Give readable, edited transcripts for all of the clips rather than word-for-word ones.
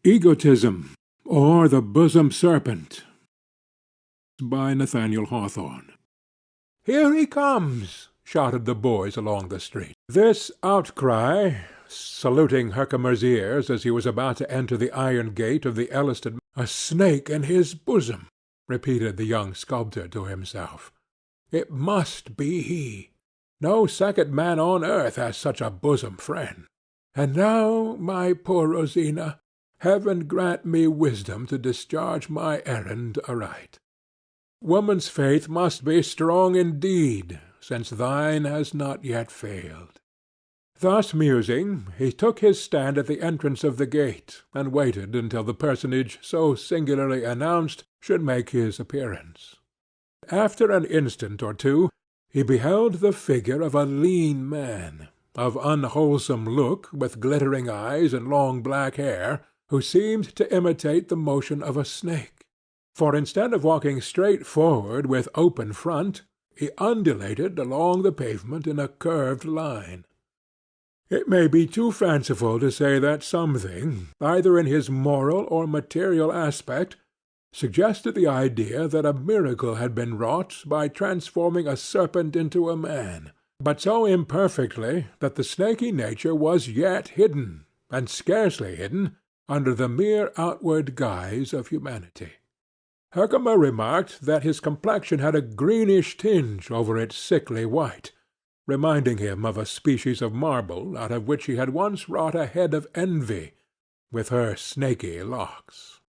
Egotism, or the Bosom Serpent, by Nathaniel Hawthorne. "Here he comes!" shouted the boys along the street. This outcry, saluting Herkimer's ears as he was about to enter the iron gate of the Elliston, "A snake in his bosom," repeated the young sculptor to himself. "It must be he. No second man on earth has such a bosom friend. And now, my poor Rosina, Heaven grant me wisdom to discharge my errand aright. Woman's faith must be strong indeed, since thine has not yet failed." Thus musing, he took his stand at the entrance of the gate, and waited until the personage so singularly announced should make his appearance. After an instant or two, he beheld the figure of a lean man, of unwholesome look, with glittering eyes and long black hair, who seemed to imitate the motion of a snake, for instead of walking straight forward with open front, he undulated along the pavement in a curved line. It may be too fanciful to say that something, either in his moral or material aspect, suggested the idea that a miracle had been wrought by transforming a serpent into a man, but so imperfectly that the snaky nature was yet hidden, and scarcely hidden, under the mere outward guise of humanity. Herkimer remarked that his complexion had a greenish tinge over its sickly white, reminding him of a species of marble out of which he had once wrought a head of Envy, with her snaky locks.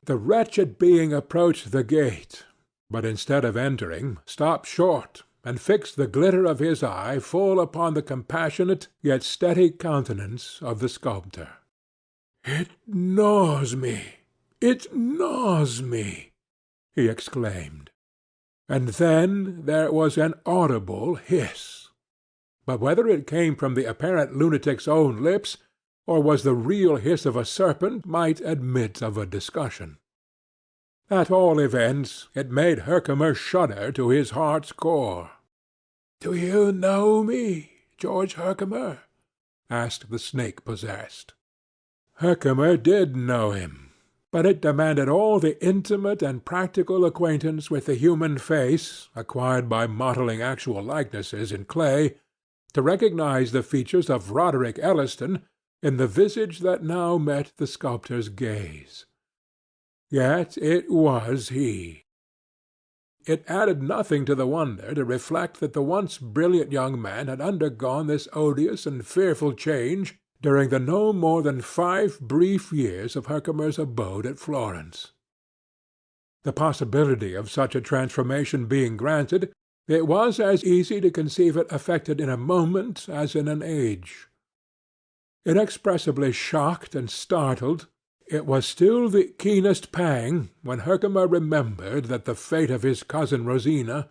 The wretched being approached the gate, but instead of entering, stopped short, and fixed the glitter of his eye full upon the compassionate yet steady countenance of the sculptor. "It gnaws me! It gnaws me!" he exclaimed. And then there was an audible hiss. But whether it came from the apparent lunatic's own lips, or was the real hiss of a serpent, might admit of a discussion. At all events, it made Herkimer shudder to his heart's core. "Do you know me, George Herkimer?" asked the snake-possessed. Herkimer did know him, but it demanded all the intimate and practical acquaintance with the human face, acquired by modelling actual likenesses in clay, to recognize the features of Roderick Elliston in the visage that now met the sculptor's gaze. Yet it was he. It added nothing to the wonder to reflect that the once brilliant young man had undergone this odious and fearful change during the no more than 5 brief years of Herkimer's abode at Florence. The possibility of such a transformation being granted, it was as easy to conceive it effected in a moment as in an age. Inexpressibly shocked and startled, it was still the keenest pang when Herkimer remembered that the fate of his cousin Rosina,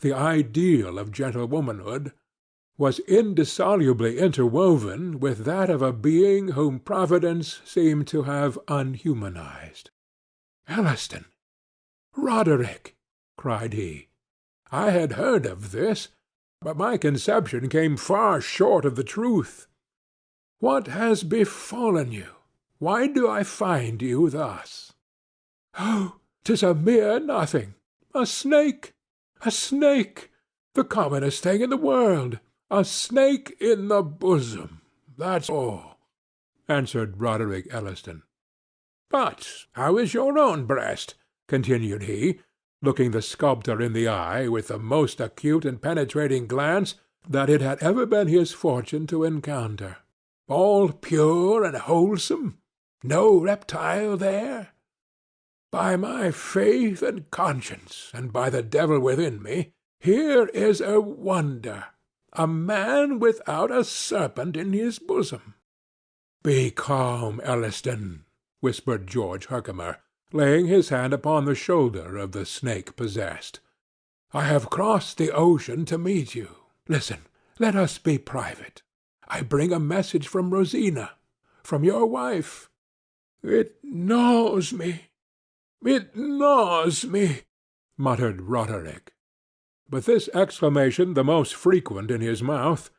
the ideal of gentle womanhood, was indissolubly interwoven with that of a being whom Providence seemed to have unhumanized. "Elliston! Roderick!" cried he. "I had heard of this, but my conception came far short of the truth. What has befallen you? Why do I find you thus?" "Oh, 'tis a mere nothing! A snake! A snake! The commonest thing in the world! A snake in the bosom, that's all," answered Roderick Elliston. "But how is your own breast?" continued he, looking the sculptor in the eye with the most acute and penetrating glance that it had ever been his fortune to encounter. "All pure and wholesome? No reptile there? By my faith and conscience, and by the devil within me, here is a wonder! A man without a serpent in his bosom." "Be calm, Elliston," whispered George Herkimer, laying his hand upon the shoulder of the snake-possessed. "I have crossed the ocean to meet you. Listen, let us be private. I bring a message from Rosina, from your wife." "It gnaws me! It gnaws me!" muttered Roderick. With this exclamation the most frequent in his mouth,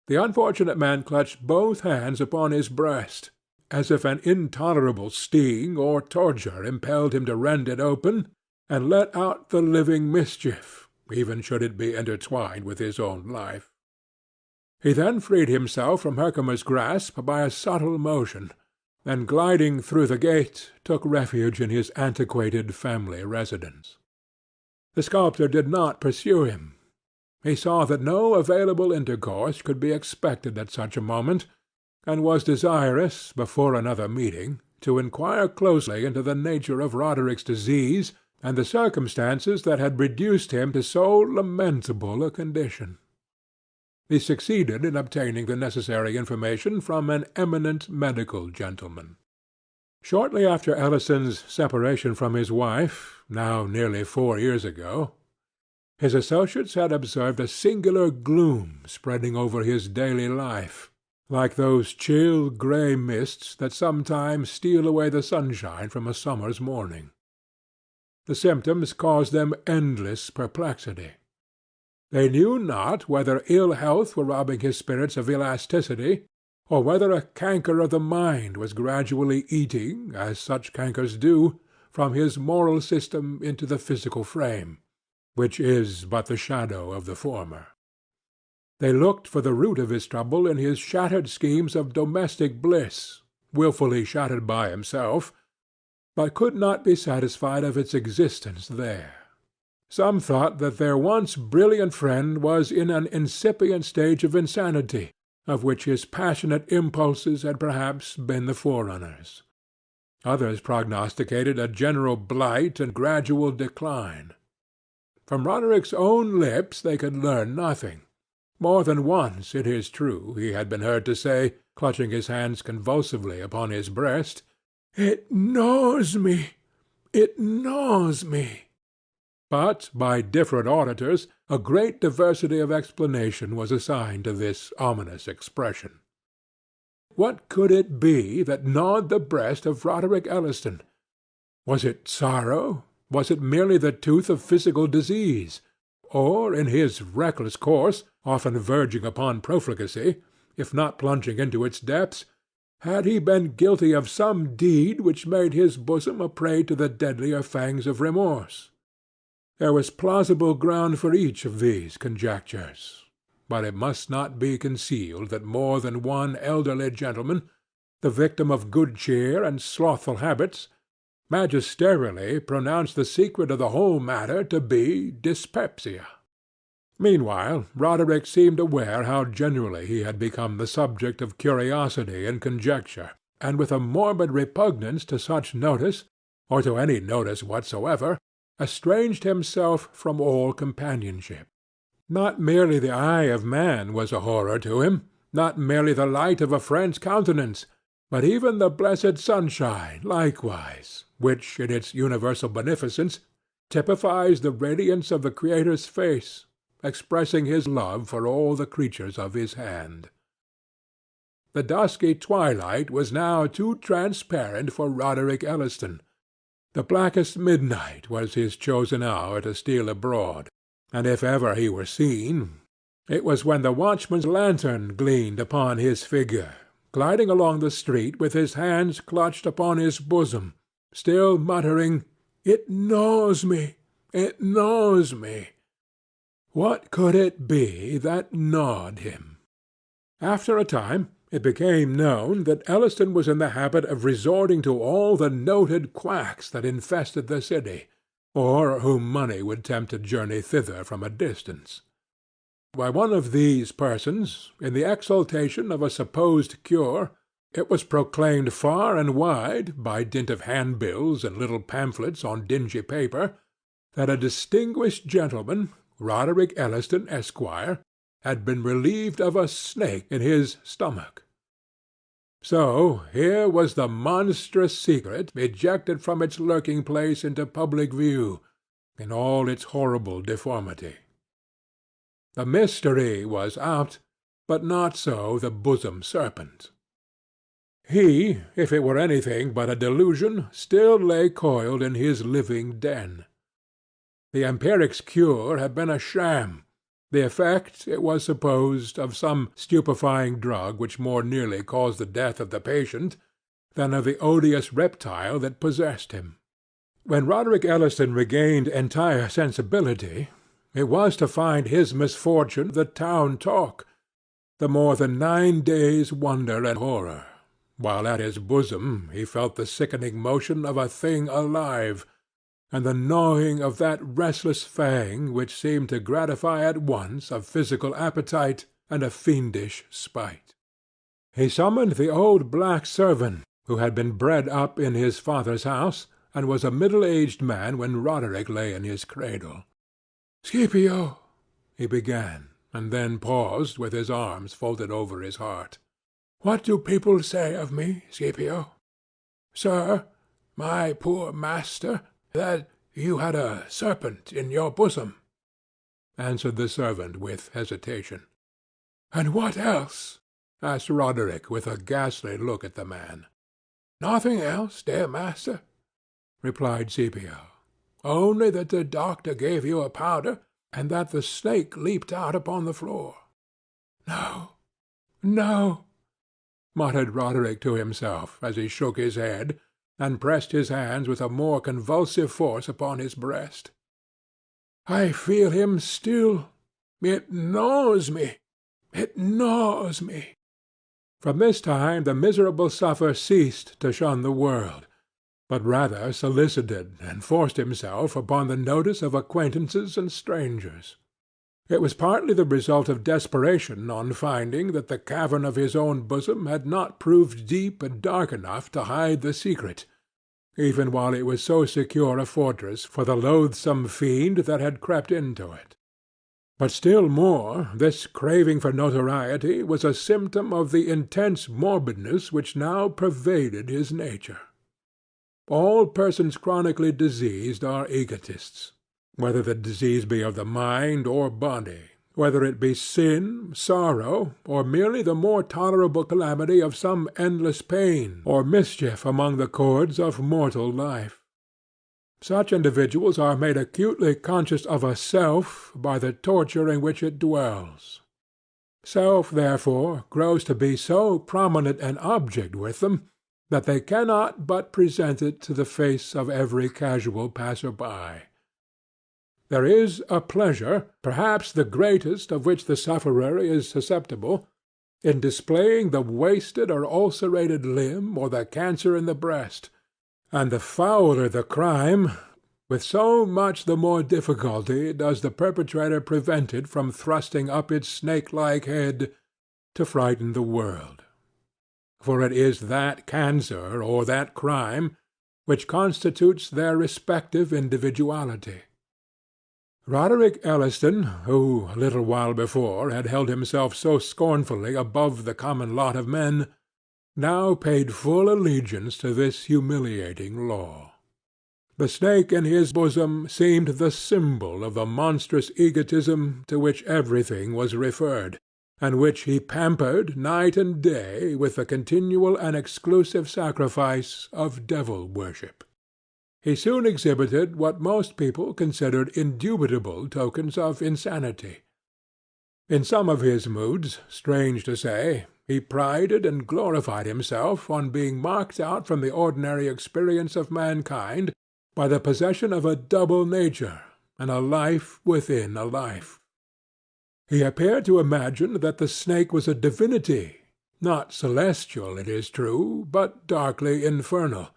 the unfortunate man clutched both hands upon his breast, as if an intolerable sting or torture impelled him to rend it open and let out the living mischief, even should it be intertwined with his own life. He then freed himself from Herkimer's grasp by a subtle motion, and gliding through the gate, took refuge in his antiquated family residence. The sculptor did not pursue him. He saw that no available intercourse could be expected at such a moment, and was desirous, before another meeting, to inquire closely into the nature of Roderick's disease and the circumstances that had reduced him to so lamentable a condition. He succeeded in obtaining the necessary information from an eminent medical gentleman. Shortly after Elliston's separation from his wife, now nearly 4 years ago, his associates had observed a singular gloom spreading over his daily life, like those chill grey mists that sometimes steal away the sunshine from a summer's morning. The symptoms caused them endless perplexity. They knew not whether ill health were robbing his spirits of elasticity, or whether a canker of the mind was gradually eating, as such cankers do, from his moral system into the physical frame, which is but the shadow of the former. They looked for the root of his trouble in his shattered schemes of domestic bliss, wilfully shattered by himself, but could not be satisfied of its existence there. Some thought that their once brilliant friend was in an incipient stage of insanity, of which his passionate impulses had perhaps been the forerunners. Others prognosticated a general blight and gradual decline. From Roderick's own lips they could learn nothing. More than once, it is true, he had been heard to say, clutching his hands convulsively upon his breast, "It gnaws me! It gnaws me!" But by different auditors a great diversity of explanation was assigned to this ominous expression. What could it be that gnawed the breast of Roderick Elliston? Was it sorrow? Was it merely the tooth of physical disease? Or, in his reckless course, often verging upon profligacy, if not plunging into its depths, had he been guilty of some deed which made his bosom a prey to the deadlier fangs of remorse? There was plausible ground for each of these conjectures, but it must not be concealed that more than one elderly gentleman, the victim of good cheer and slothful habits, magisterially pronounced the secret of the whole matter to be dyspepsia. Meanwhile, Roderick seemed aware how generally he had become the subject of curiosity and conjecture, and with a morbid repugnance to such notice, or to any notice whatsoever, estranged himself from all companionship. Not merely the eye of man was a horror to him, not merely the light of a friend's countenance, but even the blessed sunshine likewise, which in its universal beneficence typifies the radiance of the Creator's face, expressing his love for all the creatures of his hand. The dusky twilight was now too transparent for Roderick Elliston. The blackest midnight was his chosen hour to steal abroad, and if ever he were seen, it was when the watchman's lantern gleamed upon his figure, gliding along the street with his hands clutched upon his bosom, still muttering, "It gnaws me! It gnaws me!" What could it be that gnawed him? After a time it became known that Elliston was in the habit of resorting to all the noted quacks that infested the city, or whom money would tempt to journey thither from a distance. By one of these persons, in the exultation of a supposed cure, it was proclaimed far and wide, by dint of handbills and little pamphlets on dingy paper, that a distinguished gentleman, Roderick Elliston, Esquire, had been relieved of a snake in his stomach. So here was the monstrous secret ejected from its lurking place into public view, in all its horrible deformity. The mystery was out, but not so the bosom serpent. He, if it were anything but a delusion, still lay coiled in his living den. The empiric's cure had been a sham, the effect, it was supposed, of some stupefying drug which more nearly caused the death of the patient, than of the odious reptile that possessed him. When Roderick Elliston regained entire sensibility, it was to find his misfortune the town talk, the more than 9 days' wonder and horror, while at his bosom he felt the sickening motion of a thing alive, and the gnawing of that restless fang which seemed to gratify at once a physical appetite and a fiendish spite. He summoned the old black servant, who had been bred up in his father's house, and was a middle-aged man when Roderick lay in his cradle. "Scipio," he began, and then paused with his arms folded over his heart. "What do people say of me, Scipio?" "Sir, my poor master, that you had a serpent in your bosom," answered the servant with hesitation. "And what else?" asked Roderick, with a ghastly look at the man. "Nothing else, dear master," replied Scipio. "Only that the doctor gave you a powder, and that the snake leaped out upon the floor." "No, no," muttered Roderick to himself, as he shook his head, and pressed his hands with a more convulsive force upon his breast. "I feel him still. It gnaws me. It gnaws me." From this time the miserable sufferer ceased to shun the world, but rather solicited and forced himself upon the notice of acquaintances and strangers. It was partly the result of desperation on finding that the cavern of his own bosom had not proved deep and dark enough to hide the secret, even while it was so secure a fortress for the loathsome fiend that had crept into it. But still more, this craving for notoriety was a symptom of the intense morbidness which now pervaded his nature. All persons chronically diseased are egotists, whether the disease be of the mind or body, whether it be sin, sorrow, or merely the more tolerable calamity of some endless pain or mischief among the chords of mortal life. Such individuals are made acutely conscious of a self by the torture in which it dwells. Self, therefore, grows to be so prominent an object with them that they cannot but present it to the face of every casual passer-by. There is a pleasure, perhaps the greatest of which the sufferer is susceptible, in displaying the wasted or ulcerated limb or the cancer in the breast, and the fouler the crime, with so much the more difficulty does the perpetrator prevent it from thrusting up its snake-like head to frighten the world. For it is that cancer or that crime which constitutes their respective individuality. Roderick Elliston, who, a little while before, had held himself so scornfully above the common lot of men, now paid full allegiance to this humiliating law. The snake in his bosom seemed the symbol of the monstrous egotism to which everything was referred, and which he pampered night and day with the continual and exclusive sacrifice of devil-worship. He soon exhibited what most people considered indubitable tokens of insanity. In some of his moods, strange to say, he prided and glorified himself on being marked out from the ordinary experience of mankind by the possession of a double nature and a life within a life. He appeared to imagine that the snake was a divinity, not celestial, it is true, but darkly infernal,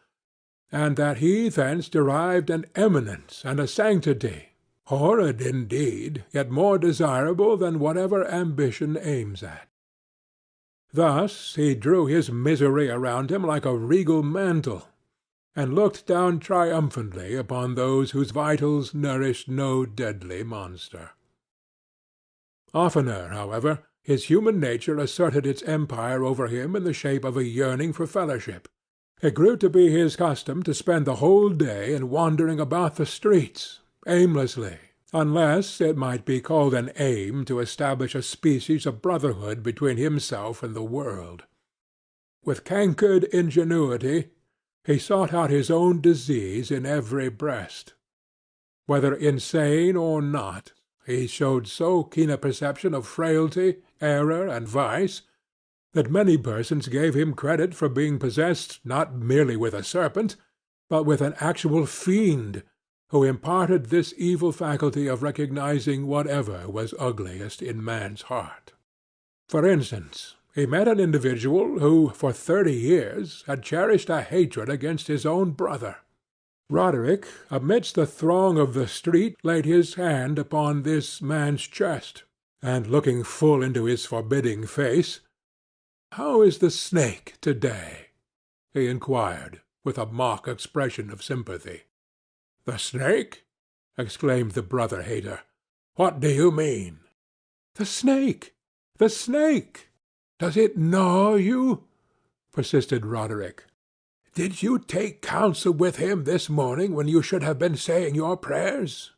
and that he thence derived an eminence and a sanctity, horrid indeed, yet more desirable than whatever ambition aims at. Thus he drew his misery around him like a regal mantle, and looked down triumphantly upon those whose vitals nourished no deadly monster. Oftener, however, his human nature asserted its empire over him in the shape of a yearning for fellowship. It grew to be his custom to spend the whole day in wandering about the streets, aimlessly, unless it might be called an aim to establish a species of brotherhood between himself and the world. With cankered ingenuity, he sought out his own disease in every breast. Whether insane or not, he showed so keen a perception of frailty, error, and vice, that many persons gave him credit for being possessed not merely with a serpent, but with an actual fiend, who imparted this evil faculty of recognizing whatever was ugliest in man's heart. For instance, he met an individual who, for 30 years, had cherished a hatred against his own brother. Roderick, amidst the throng of the street, laid his hand upon this man's chest, and looking full into his forbidding face, "How is the snake to-day?" he inquired, with a mock expression of sympathy. "The snake?" exclaimed the brother-hater. "What do you mean?" "The snake! The snake! Does it gnaw you?" persisted Roderick. "Did you take counsel with him this morning when you should have been saying your prayers?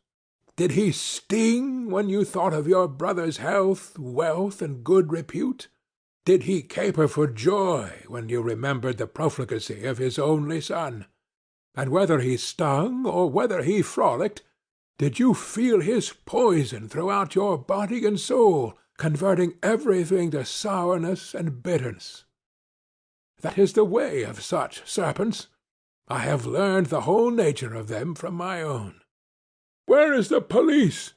Did he sting when you thought of your brother's health, wealth, and good repute? Did he caper for joy when you remembered the profligacy of his only son? And whether he stung or whether he frolicked, did you feel his poison throughout your body and soul, converting everything to sourness and bitterness? That is the way of such serpents. I have learned the whole nature of them from my own." "Where is the police?"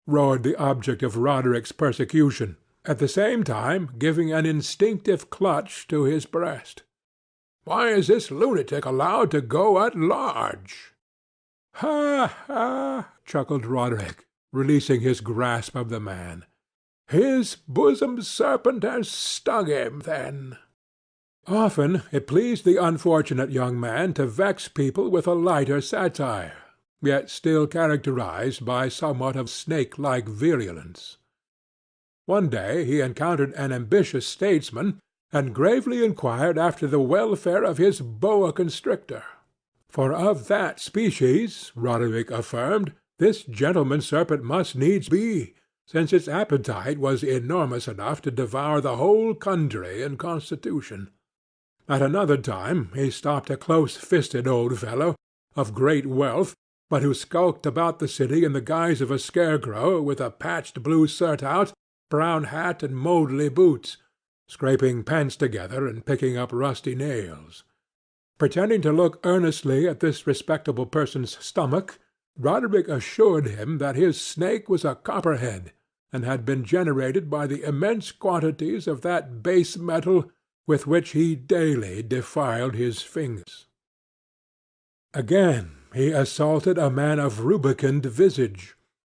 roared the object of Roderick's persecution, at the same time giving an instinctive clutch to his breast. "Why is this lunatic allowed to go at large?" "Ha, ha!" chuckled Roderick, releasing his grasp of the man. "His bosom serpent has stung him, then." Often it pleased the unfortunate young man to vex people with a lighter satire, yet still characterized by somewhat of snake-like virulence. One day he encountered an ambitious statesman, and gravely inquired after the welfare of his boa constrictor; for of that species, Roderick affirmed, this gentleman serpent must needs be, since its appetite was enormous enough to devour the whole country and constitution. At another time he stopped a close-fisted old fellow, of great wealth, but who skulked about the city in the guise of a scarecrow, with a patched blue surtout, brown hat, and mouldy boots, scraping pence together and picking up rusty nails. Pretending to look earnestly at this respectable person's stomach, Roderick assured him that his snake was a copperhead, and had been generated by the immense quantities of that base metal with which he daily defiled his fingers. Again he assaulted a man of rubicund visage,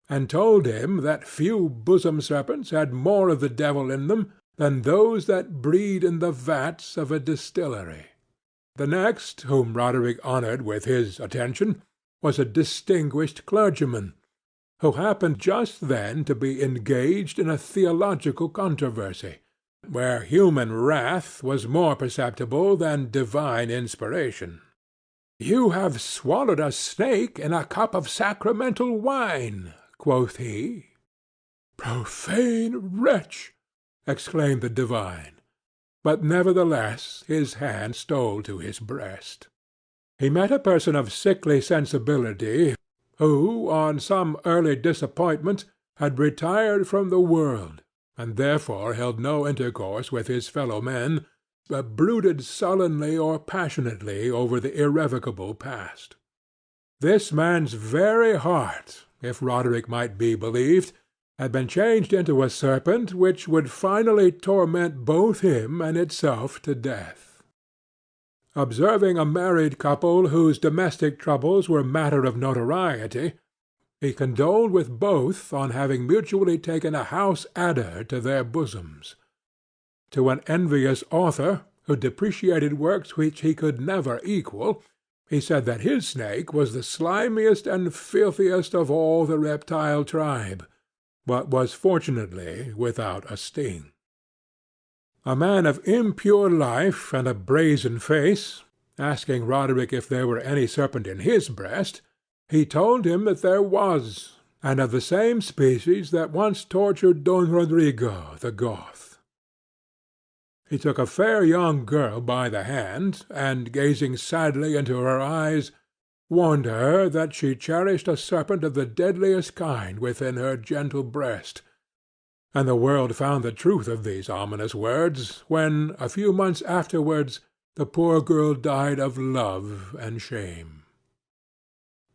and told him that few bosom serpents had more of the devil in them than those that breed in the vats of a distillery. The next whom Roderick honored with his attention was a distinguished clergyman, who happened just then to be engaged in a theological controversy, where human wrath was more perceptible than divine inspiration. "You have swallowed a snake in a cup of sacramental wine," quoth he. "Profane wretch!" exclaimed the divine; but nevertheless his hand stole to his breast. He met a person of sickly sensibility, who, on some early disappointment, had retired from the world, and therefore held no intercourse with his fellow-men, but brooded sullenly or passionately over the irrevocable past. This man's very heart, if Roderick might be believed, had been changed into a serpent which would finally torment both him and itself to death. Observing a married couple whose domestic troubles were matter of notoriety, he condoled with both on having mutually taken a house adder to their bosoms. To an envious author, who depreciated works which he could never equal, he said that his snake was the slimiest and filthiest of all the reptile tribe, but was fortunately without a sting. A man of impure life and a brazen face, asking Roderick if there were any serpent in his breast, he told him that there was, and of the same species that once tortured Don Rodrigo the Goth. He took a fair young girl by the hand, and, gazing sadly into her eyes, warned her that she cherished a serpent of the deadliest kind within her gentle breast, and the world found the truth of these ominous words when, a few months afterwards, the poor girl died of love and shame.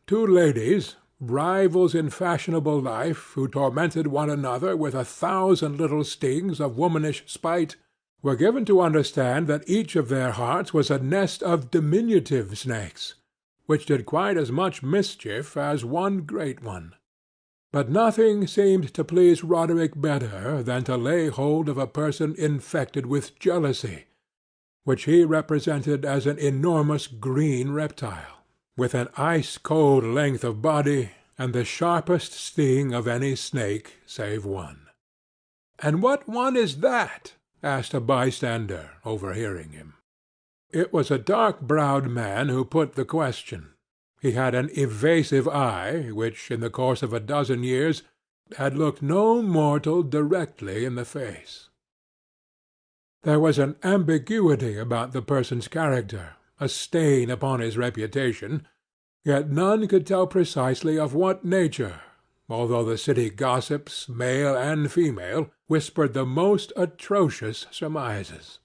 Two ladies, rivals in fashionable life, who tormented one another with 1,000 little stings of womanish spite, were given to understand that each of their hearts was a nest of diminutive snakes, which did quite as much mischief as one great one. But nothing seemed to please Roderick better than to lay hold of a person infected with jealousy, which he represented as an enormous green reptile, with an ice-cold length of body, and the sharpest sting of any snake save one. "And what one is that?" asked a bystander, overhearing him. It was a dark-browed man who put the question. He had an evasive eye, which, in the course of a dozen years, had looked no mortal directly in the face. There was an ambiguity about the person's character, a stain upon his reputation, yet none could tell precisely of what nature, although the city gossips, male and female, whispered the most atrocious surmises.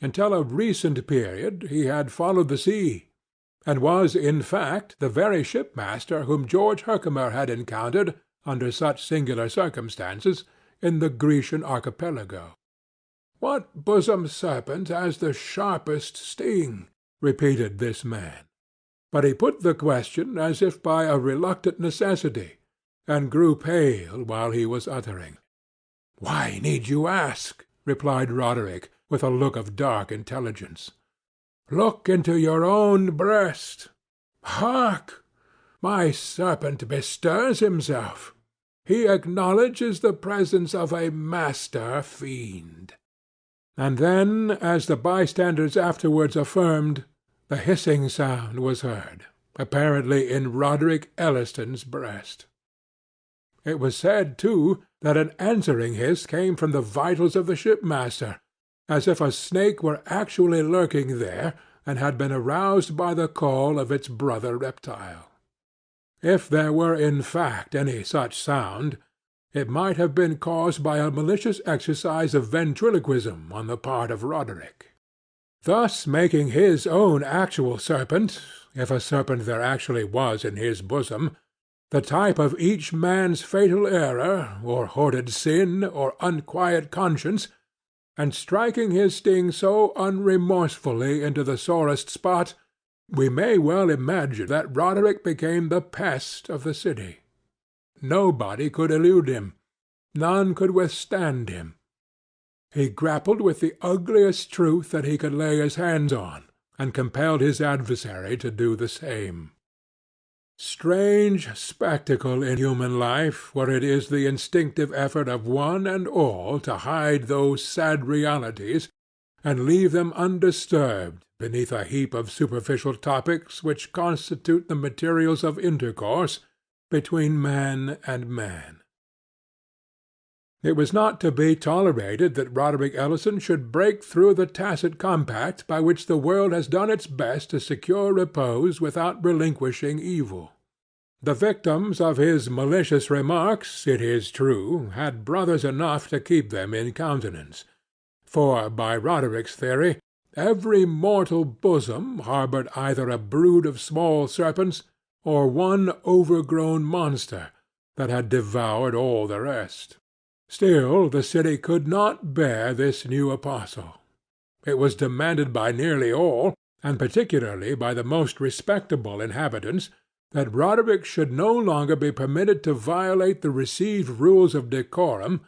Until a recent period he had followed the sea, and was, in fact, the very shipmaster whom George Herkimer had encountered, under such singular circumstances, in the Grecian archipelago. "What bosom serpent has the sharpest sting?" repeated this man. But he put the question as if by a reluctant necessity, and grew pale while he was uttering. "Why need you ask?" replied Roderick, with a look of dark intelligence. "Look into your own breast. Hark! My serpent bestirs himself. He acknowledges the presence of a master fiend." And then, as the bystanders afterwards affirmed, the hissing sound was heard, apparently in Roderick Elliston's breast. It was said, too, that an answering hiss came from the vitals of the shipmaster, as if a snake were actually lurking there, and had been aroused by the call of its brother reptile. If there were in fact any such sound, it might have been caused by a malicious exercise of ventriloquism on the part of Roderick. Thus making his own actual serpent, if a serpent there actually was in his bosom, the type of each man's fatal error, or hoarded sin, or unquiet conscience, and striking his sting so unremorsefully into the sorest spot, we may well imagine that Roderick became the pest of the city. Nobody could elude him. None could withstand him. He grappled with the ugliest truth that he could lay his hands on, and compelled his adversary to do the same. Strange spectacle in human life, where it is the instinctive effort of one and all to hide those sad realities, and leave them undisturbed beneath a heap of superficial topics which constitute the materials of intercourse between man and man. It was not to be tolerated that Roderick Elliston should break through the tacit compact by which the world has done its best to secure repose without relinquishing evil. The victims of his malicious remarks, it is true, had brothers enough to keep them in countenance; for, by Roderick's theory, every mortal bosom harboured either a brood of small serpents, or one overgrown monster, that had devoured all the rest. Still the city could not bear this new apostle. It was demanded by nearly all, and particularly by the most respectable inhabitants, that Roderick should no longer be permitted to violate the received rules of decorum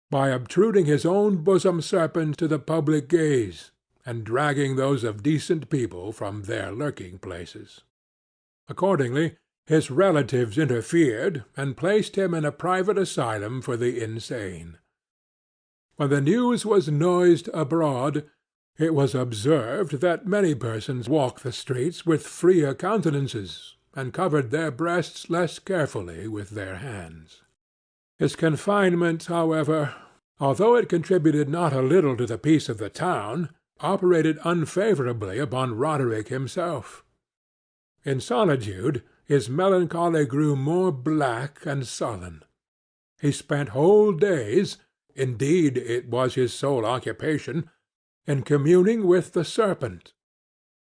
by obtruding his own bosom serpent to the public gaze, and dragging those of decent people from their lurking-places. Accordingly, his relatives interfered, and placed him in a private asylum for the insane. When the news was noised abroad, it was observed that many persons walked the streets with freer countenances, and covered their breasts less carefully with their hands. His confinement, however, although it contributed not a little to the peace of the town, operated unfavourably upon Roderick himself. In solitude his melancholy grew more black and sullen. He spent whole days, indeed it was his sole occupation, in communing with the serpent.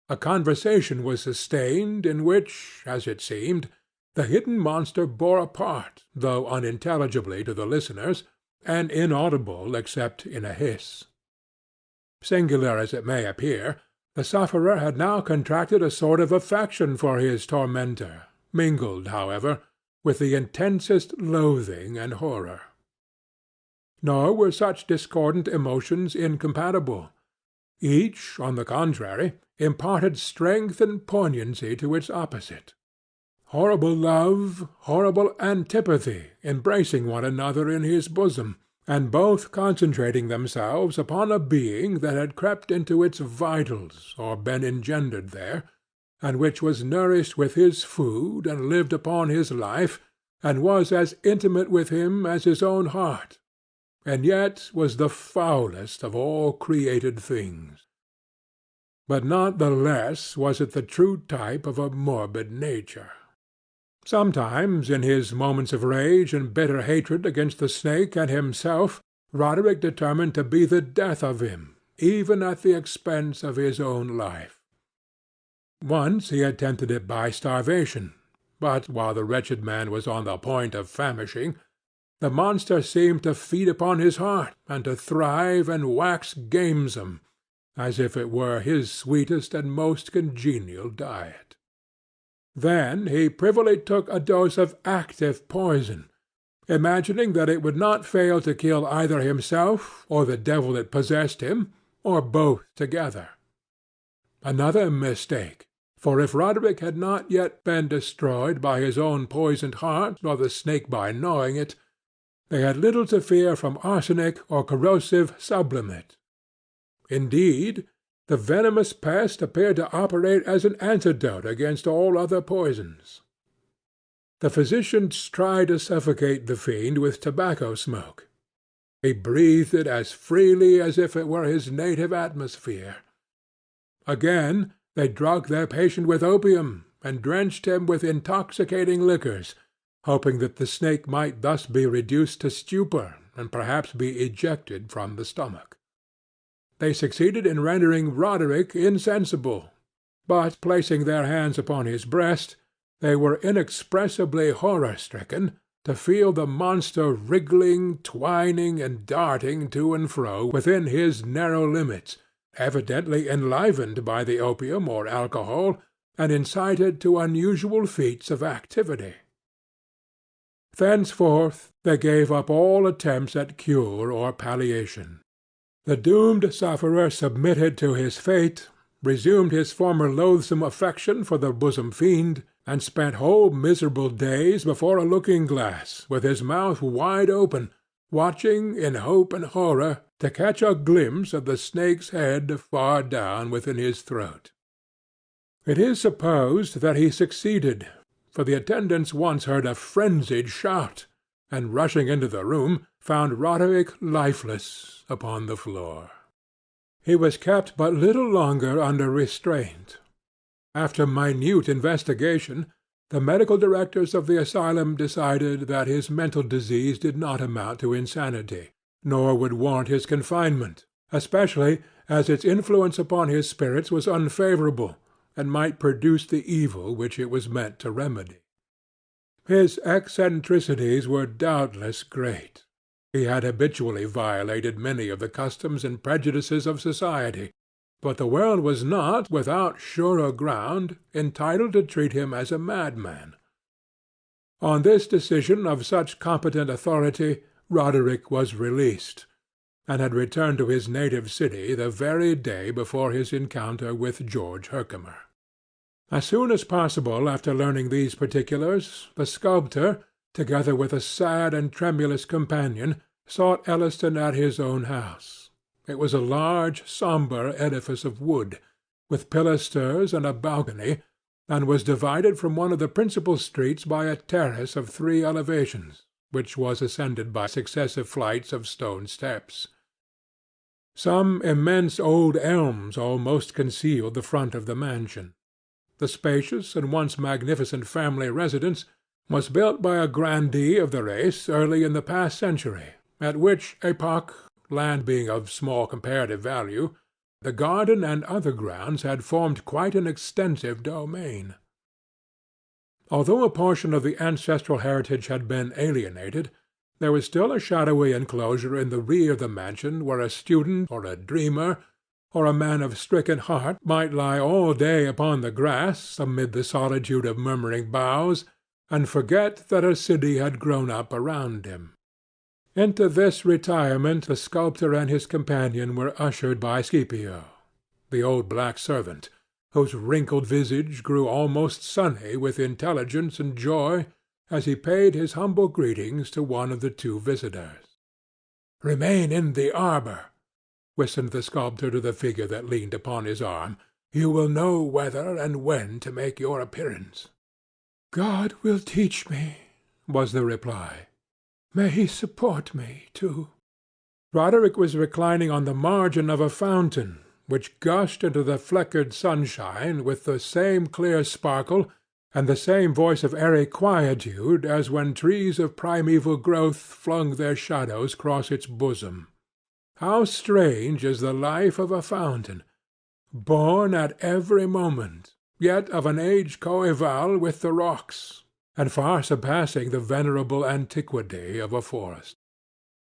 A conversation was sustained, in which, as it seemed, the hidden monster bore a part, though unintelligibly to the listeners, and inaudible except in a hiss. Singular as it may appear, the sufferer had now contracted a sort of affection for his tormentor, mingled, however, with the intensest loathing and horror. Nor were such discordant emotions incompatible. Each, on the contrary, imparted strength and poignancy to its opposite. Horrible love, horrible antipathy, embracing one another in his bosom, and both concentrating themselves upon a being that had crept into its vitals or been engendered there, and which was nourished with his food and lived upon his life, and was as intimate with him as his own heart, and yet was the foulest of all created things. But not the less was it the true type of a morbid nature. Sometimes, in his moments of rage and bitter hatred against the snake and himself, Roderick determined to be the death of him, even at the expense of his own life. Once he attempted it by starvation, but while the wretched man was on the point of famishing, the monster seemed to feed upon his heart, and to thrive and wax gamesome, as if it were his sweetest and most congenial diet. Then he privily took a dose of active poison, imagining that it would not fail to kill either himself or the devil that possessed him, or both together. Another mistake, for if Roderick had not yet been destroyed by his own poisoned heart, nor the snake by gnawing it, they had little to fear from arsenic or corrosive sublimate. Indeed, the venomous pest appeared to operate as an antidote against all other poisons. The physicians tried to suffocate the fiend with tobacco smoke. He breathed it as freely as if it were his native atmosphere. Again, they drugged their patient with opium, and drenched him with intoxicating liquors, hoping that the snake might thus be reduced to stupor, and perhaps be ejected from the stomach. They succeeded in rendering Roderick insensible, but placing their hands upon his breast, they were inexpressibly horror-stricken to feel the monster wriggling, twining, and darting to and fro within his narrow limits, evidently enlivened by the opium or alcohol, and incited to unusual feats of activity. Thenceforth they gave up all attempts at cure or palliation. The doomed sufferer submitted to his fate, resumed his former loathsome affection for the bosom fiend, and spent whole miserable days before a looking-glass, with his mouth wide open, watching, in hope and horror, to catch a glimpse of the snake's head far down within his throat. It is supposed that he succeeded, for the attendants once heard a frenzied shout, and rushing into the room, found Roderick lifeless upon the floor. He was kept but little longer under restraint. After minute investigation, the medical directors of the asylum decided that his mental disease did not amount to insanity, nor would warrant his confinement, especially as its influence upon his spirits was unfavorable, and might produce the evil which it was meant to remedy. His eccentricities were doubtless great. He had habitually violated many of the customs and prejudices of society, but the world was not, without surer ground, entitled to treat him as a madman. On this decision of such competent authority, Roderick was released, and had returned to his native city the very day before his encounter with George Herkimer. As soon as possible after learning these particulars, the sculptor, together with a sad and tremulous companion, sought Elliston at his own house. It was a large, sombre edifice of wood, with pilasters and a balcony, and was divided from one of the principal streets by a terrace of 3 elevations, which was ascended by successive flights of stone steps. Some immense old elms almost concealed the front of the mansion. The spacious and once magnificent family residence was built by a grandee of the race early in the past century, at which epoch, land being of small comparative value, the garden and other grounds had formed quite an extensive domain. Although a portion of the ancestral heritage had been alienated, there was still a shadowy enclosure in the rear of the mansion where a student or a dreamer or a man of stricken heart might lie all day upon the grass amid the solitude of murmuring boughs, and forget that a city had grown up around him. Into this retirement the sculptor and his companion were ushered by Scipio, the old black servant, whose wrinkled visage grew almost sunny with intelligence and joy as he paid his humble greetings to one of the two visitors. "Remain in the arbour," whispered the sculptor to the figure that leaned upon his arm. "You will know whether and when to make your appearance." "God will teach me," was the reply. "May he support me, too." Roderick was reclining on the margin of a fountain, which gushed into the fleckered sunshine with the same clear sparkle and the same voice of airy quietude as when trees of primeval growth flung their shadows across its bosom. How strange is the life of a fountain, born at every moment, yet of an age coeval with the rocks, and far surpassing the venerable antiquity of a forest.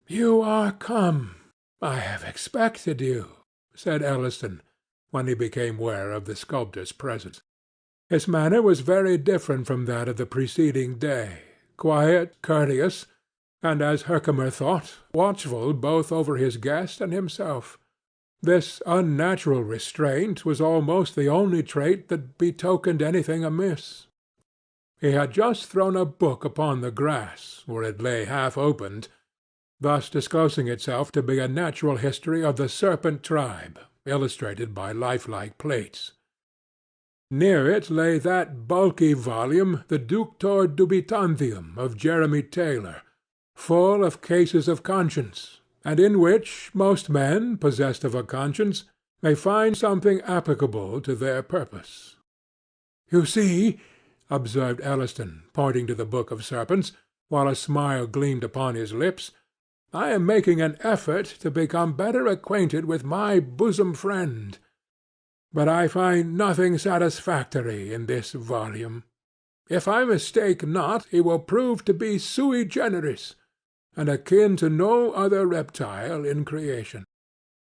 "You are come. I have expected you," said Elliston, when he became aware of the sculptor's presence. His manner was very different from that of the preceding day, quiet, courteous, and, as Herkimer thought, watchful both over his guest and himself. This unnatural restraint was almost the only trait that betokened anything amiss. He had just thrown a book upon the grass, where it lay half opened, thus disclosing itself to be a natural history of the serpent tribe, illustrated by lifelike plates. Near it lay that bulky volume, the Ductor Dubitantium of Jeremy Taylor, full of cases of conscience, and in which most men, possessed of a conscience, may find something applicable to their purpose. "You see," observed Elliston, pointing to the Book of Serpents, while a smile gleamed upon his lips, "I am making an effort to become better acquainted with my bosom friend, but I find nothing satisfactory in this volume. If I mistake not, he will prove to be sui generis, and akin to no other reptile in creation."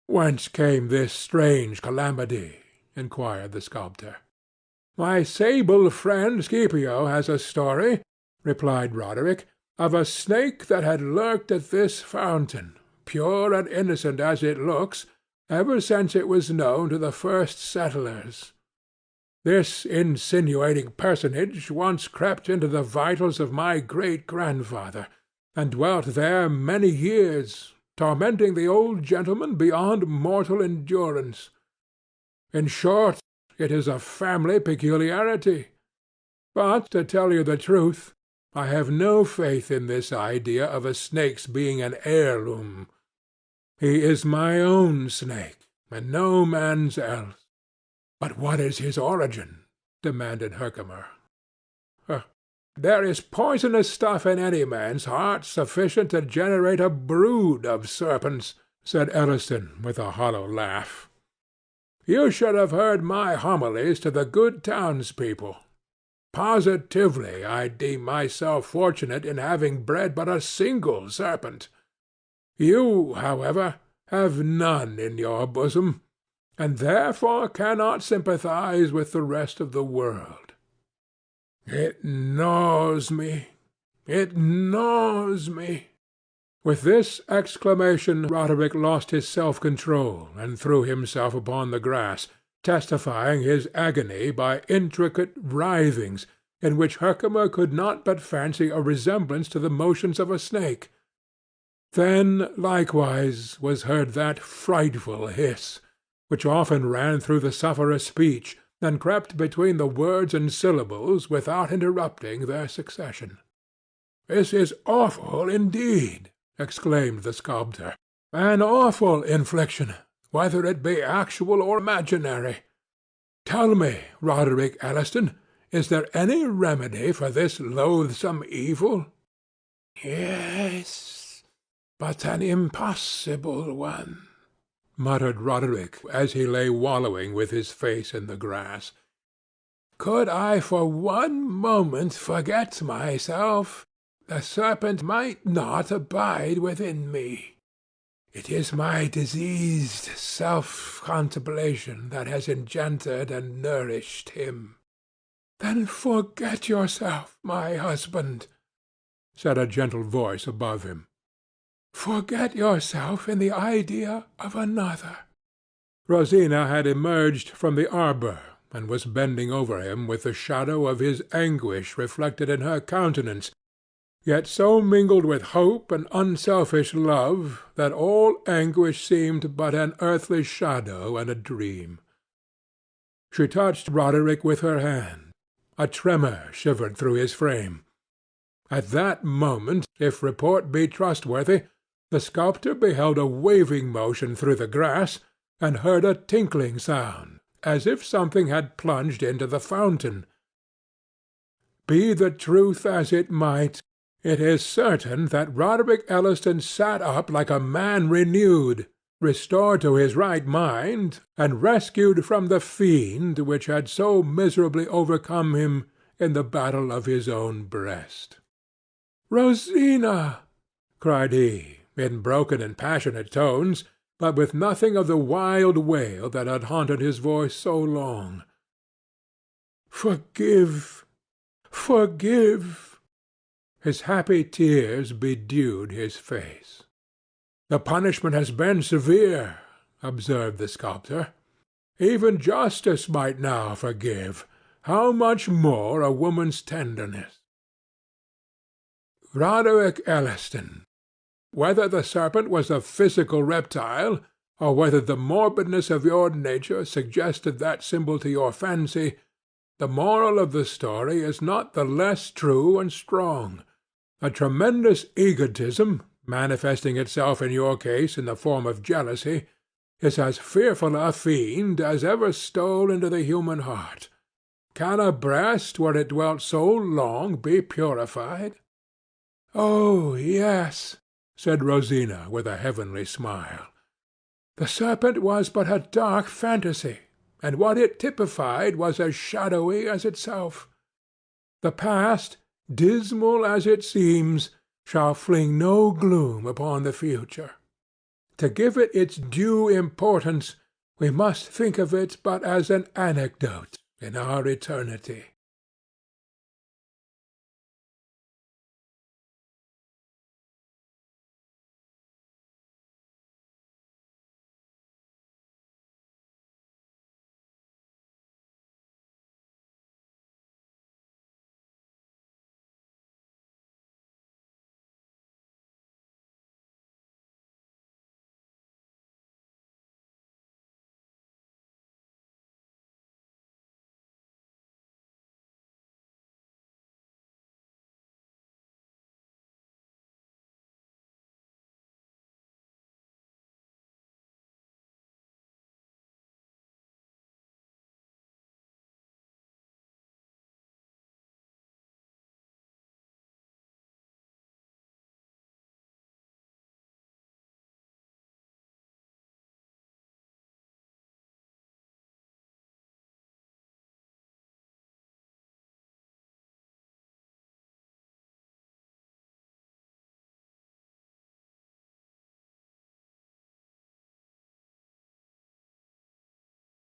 "Whence came this strange calamity?" inquired the sculptor. "My sable friend Scipio has a story," replied Roderick, "of a snake that had lurked at this fountain, pure and innocent as it looks, ever since it was known to the first settlers. This insinuating personage once crept into the vitals of my great-grandfather, and dwelt there many years, tormenting the old gentleman beyond mortal endurance. In short, it is a family peculiarity. But, to tell you the truth, I have no faith in this idea of a snake's being an heirloom. He is my own snake, and no man's else." "But what is his origin?" demanded Herkimer. "There is poisonous stuff in any man's heart sufficient to generate a brood of serpents," said Elliston, with a hollow laugh. "You should have heard my homilies to the good townspeople. Positively I deem myself fortunate in having bred but a single serpent. You, however, have none in your bosom, and therefore cannot sympathize with the rest of the world. It gnaws me, it gnaws me." With this exclamation Roderick lost his self-control and threw himself upon the grass, testifying his agony by intricate writhings, in which Herkimer could not but fancy a resemblance to the motions of a snake. Then likewise was heard that frightful hiss, which often ran through the sufferer's speech, and crept between the words and syllables without interrupting their succession. "This is awful indeed," exclaimed the sculptor. "An awful infliction, whether it be actual or imaginary. Tell me, Roderick Elliston, Is there any remedy for this loathsome evil?" "Yes, but an impossible one," muttered Roderick, as he lay wallowing with his face in the grass. "Could I for one moment forget myself, the serpent might not abide within me. It is my diseased self-contemplation that has engendered and nourished him." "Then forget yourself, my husband," said a gentle voice above him. "Forget yourself in the idea of another." Rosina had emerged from the arbour, and was bending over him with the shadow of his anguish reflected in her countenance, yet so mingled with hope and unselfish love that all anguish seemed but an earthly shadow and a dream. She touched Roderick with her hand. A tremor shivered through his frame. At that moment, if report be trustworthy, the sculptor beheld a waving motion through the grass, and heard a tinkling sound, as if something had plunged into the fountain. Be the truth as it might, it is certain that Roderick Elliston sat up like a man renewed, restored to his right mind, and rescued from the fiend which had so miserably overcome him in the battle of his own breast. "Rosina!" cried he, in broken and passionate tones, but with nothing of the wild wail that had haunted his voice so long. "Forgive! Forgive!" His happy tears bedewed his face. "The punishment has been severe," observed the sculptor. "Even justice might now forgive. How much more a woman's tenderness!" "Roderick Elliston, whether the serpent was a physical reptile, or whether the morbidness of your nature suggested that symbol to your fancy, the moral of the story is not the less true and strong. A tremendous egotism, manifesting itself in your case in the form of jealousy, is as fearful a fiend as ever stole into the human heart. Can a breast, where it dwelt so long, be purified?" "Oh, yes," said Rosina, with a heavenly smile. "The serpent was but a dark fantasy, and what it typified was as shadowy as itself. The past, dismal as it seems, shall fling no gloom upon the future. To give it its due importance, we must think of it but as an anecdote in our eternity."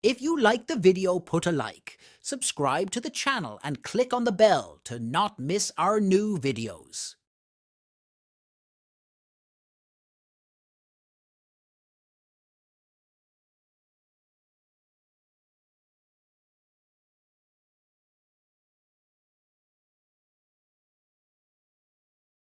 If you like the video, put a like, subscribe to the channel and click on the bell to not miss our new videos.